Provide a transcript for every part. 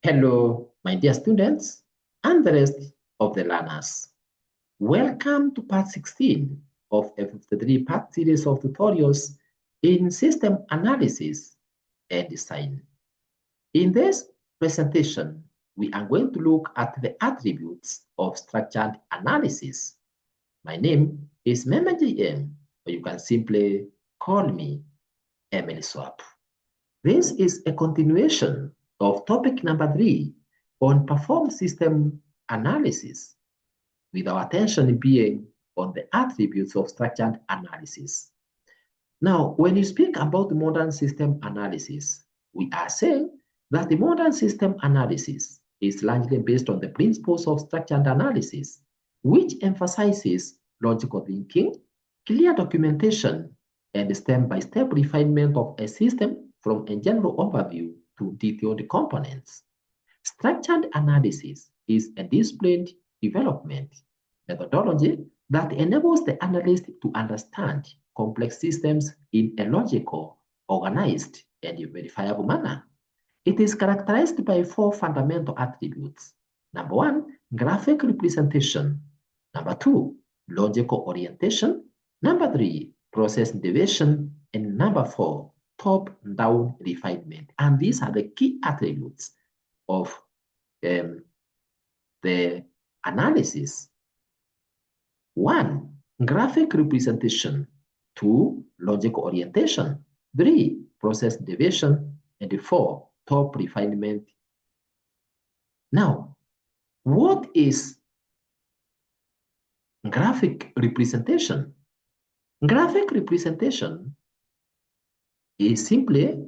Hello, my dear students and the rest of the learners. Welcome to part 16 of a 53-part series of tutorials in system analysis and design. In this presentation, we are going to look at the attributes of structured analysis. My name is MemGM, or you can simply call me EMELISWAP. This is a continuation of topic number 3 on perform system analysis, with our attention being on the attributes of structured analysis. Now, when you speak about modern system analysis, we are saying that the modern system analysis is largely based on the principles of structured analysis, which emphasizes logical thinking, clear documentation, and step-by-step refinement of a system from a general overview to detailed components. Structured analysis is a disciplined development methodology that enables the analyst to understand complex systems in a logical, organized, and verifiable manner. It is characterized by 4 fundamental attributes. Number 1, graphic representation. Number 2, logical orientation. Number 3, process derivation. And number 4, top-down refinement. And these are the key attributes of the analysis. 1, graphic representation. 2, logical orientation. 3, process derivation. And 4, top refinement. Now, what is graphic representation? Graphic representation is simply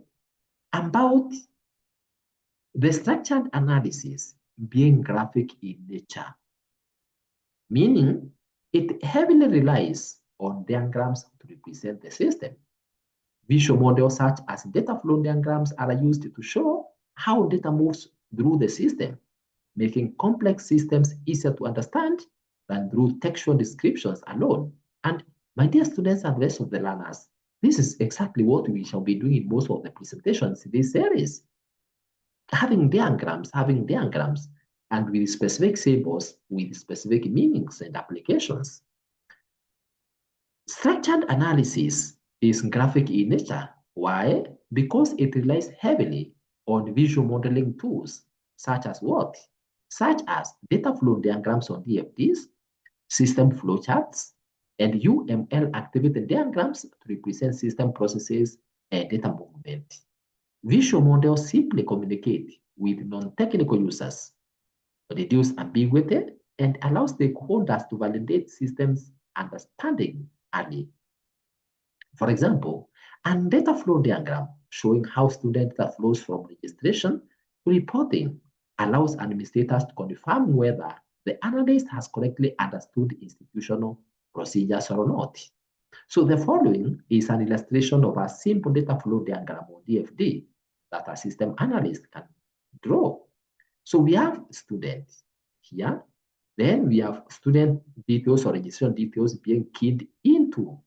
about the structured analysis being graphic in nature, meaning it heavily relies on diagrams to represent the system. Visual models such as data flow diagrams are used to show how data moves through the system, making complex systems easier to understand than through textual descriptions alone. And my dear students and the rest of the learners, this is exactly what we shall be doing in most of the presentations in this series. Having diagrams, and with specific symbols, with specific meanings and applications. Structured analysis is graphic in nature. Why? Because it relies heavily on visual modeling tools, such as what? Such as data flow diagrams on DFDs, system flowcharts, and UML activity diagrams to represent system processes and data movement. Visual models simply communicate with non-technical users, reduce ambiguity, and allow stakeholders to validate systems understanding early. For example, a data flow diagram showing how student data flows from registration to reporting allows administrators to confirm whether the analyst has correctly understood institutional procedures or not. So the following is an illustration of a simple data flow diagram or DFD that a system analyst can draw. So we have students here, then we have student details or registration details being keyed into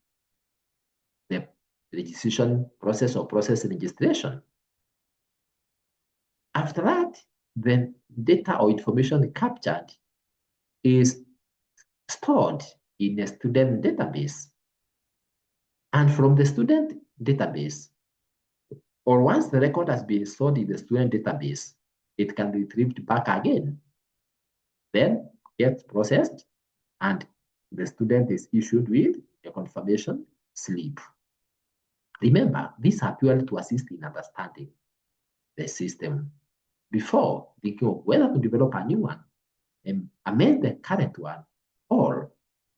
the registration process or process registration. After that, the data or information captured is stored in a student database. And from the student database, or once the record has been stored in the student database, it can be retrieved back again, then gets processed, and the student is issued with a confirmation slip. Remember, these are purely to assist in understanding the system before thinking of whether to develop a new one and amend the current one or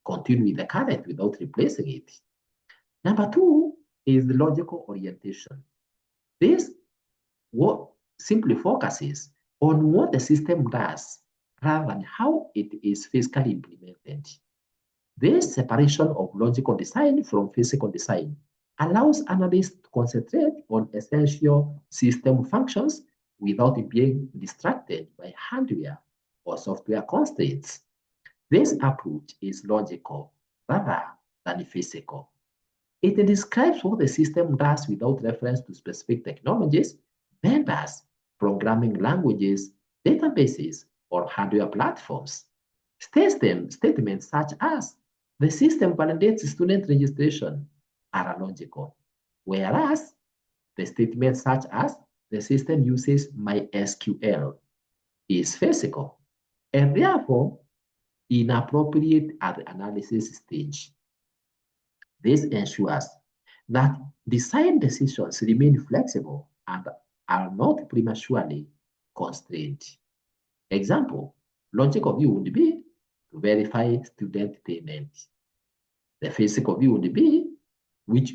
continue with the current without replacing it. Number 2 is the logical orientation. This simply focuses on what the system does rather than how it is physically implemented. This separation of logical design from physical design allows analysts to concentrate on essential system functions without being distracted by hardware or software constraints. This approach is logical rather than physical. It describes what the system does without reference to specific technologies, vendors, programming languages, databases, or hardware platforms. Statements such as the system validates student registration are logical, whereas the statements such as the system uses MySQL is physical, and therefore inappropriate at the analysis stage. This ensures that design decisions remain flexible and are not prematurely constrained. Example, logical view would be to verify student payment. The physical view would be, which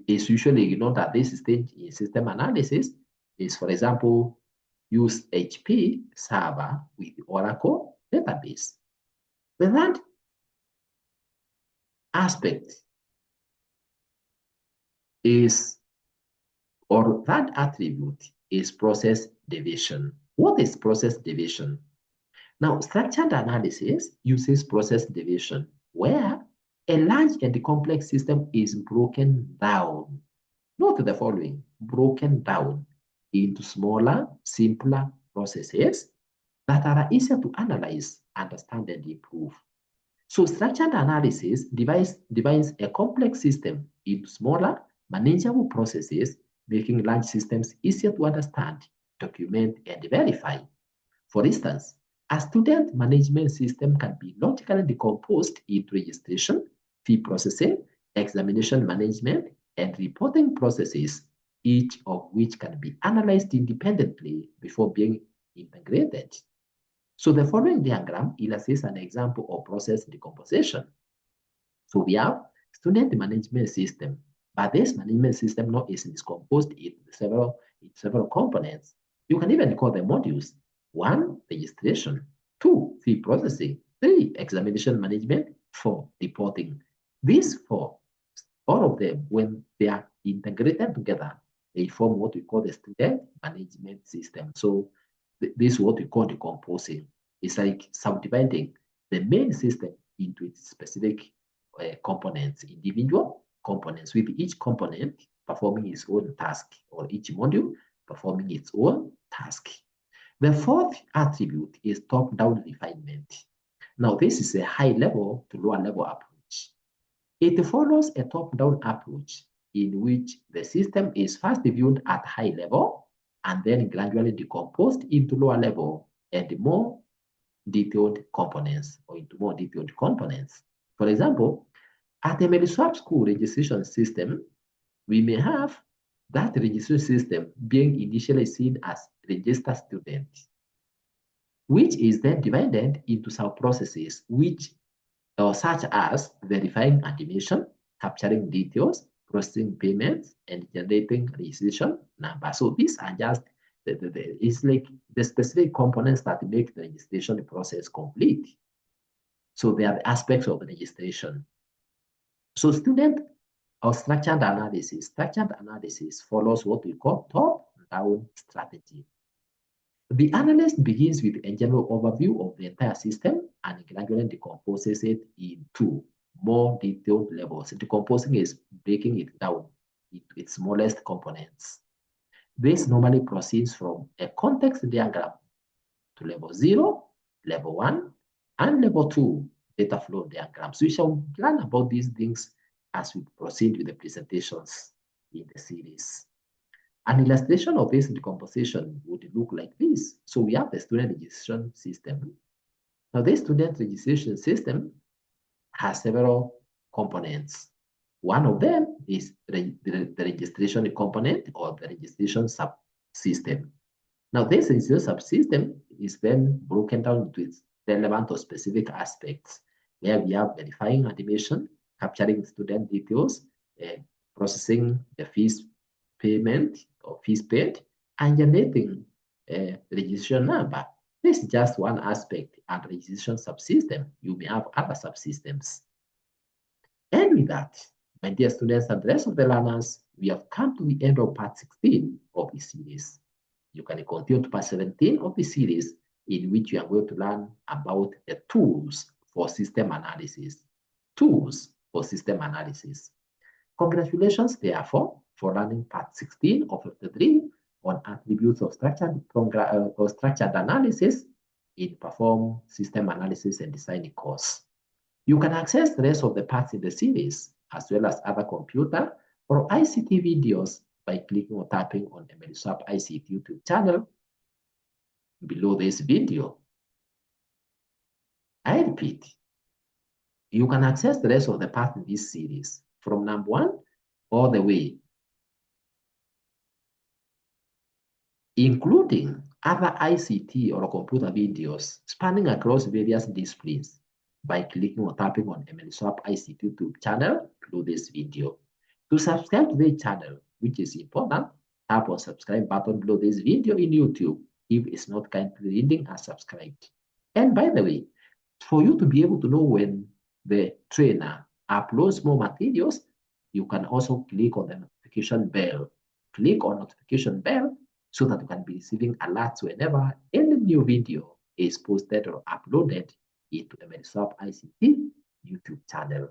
is usually ignored at this stage in system analysis, is, for example, use HP server with Oracle database. The third aspect is, or that attribute is process division. What is process division? Now, structured analysis uses process division, where a large and complex system is broken down. Note the following: broken down into smaller, simpler processes that are easier to analyze, understand, and improve. So structured analysis divides a complex system into smaller, manageable processes, making large systems easier to understand, document, and verify. For instance, a student management system can be logically decomposed into registration, fee processing, examination management, and reporting processes, each of which can be analyzed independently before being integrated. So the following diagram illustrates an example of process decomposition. So we have student management system, but this management system now is decomposed into several components. You can even call them modules. 1, registration. 2, fee processing. 3, examination management. 4, reporting. These 4, all of them, when they are integrated together, they form what we call the student management system. So this is what we call decomposing. It's like subdividing the main system into its specific components, individual components, with each component performing its own task, or each module performing its own task. The fourth attribute is top-down refinement. Now, this is a high-level to lower-level approach. It follows a top-down approach in which the system is first viewed at high level and then gradually decomposed into lower level and more detailed components, or into more detailed components. For example, at the EMELISWAP school registration system, we may have that registration system being initially seen as register student, which is then divided into sub-processes, which such as verifying admission, capturing details, processing payments, and generating registration number. So these are just it's like the specific components that make the registration process complete. So they are the aspects of the registration. So student or structured analysis follows what we call top-down strategy. The analyst begins with a general overview of the entire system and gradually decomposes it into more detailed levels. Decomposing is breaking it down into its smallest components. This normally proceeds from a context diagram to level 0, level 1, and level 2 data flow diagrams. We shall learn about these things as we proceed with the presentations in the series. An illustration of this decomposition would look like this. So we have the student registration system. Now, this student registration system has several components. One of them is the registration component, or the registration subsystem. Now, this registration subsystem is then broken down into its relevant or specific aspects, where we have verifying admission, capturing student details, processing the fees payment or fees paid, and generating a registration number. This is just one aspect and registration subsystem. You may have other subsystems. And with that, my dear students and the rest of the learners, we have come to the end of part 16 of the series. You can continue to part 17 of the series, in which you are going to learn about the tools for system analysis. Tools for system analysis. Congratulations, therefore, for learning part 16 of the 3 on attributes of structured analysis in Perform System Analysis and Design course. You can access the rest of the parts in the series, as well as other computer or ICT videos by clicking or tapping on the EMELISWAP ICT YouTube channel below this video. I repeat, you can access the rest of the parts in this series from number 1 all the way, including other ICT or computer videos spanning across various disciplines by clicking or tapping on EMELISWAP ICT YouTube channel below this video. To subscribe to the channel, which is important, tap on subscribe button below this video in YouTube if it's not currently reading as subscribed. And by the way, for you to be able to know when the trainer uploads more materials, you can also click on the notification bell. Click on notification bell so that you can be receiving alerts whenever any new video is posted or uploaded into the EMELISWAP ICT YouTube channel.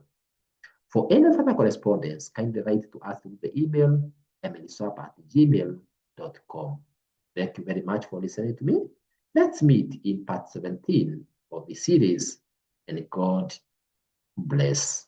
For any further correspondence, kindly write to us through the email emeliswap@gmail.com. Thank you very much for listening to me. Let's meet in part 17 of the series, and God bless.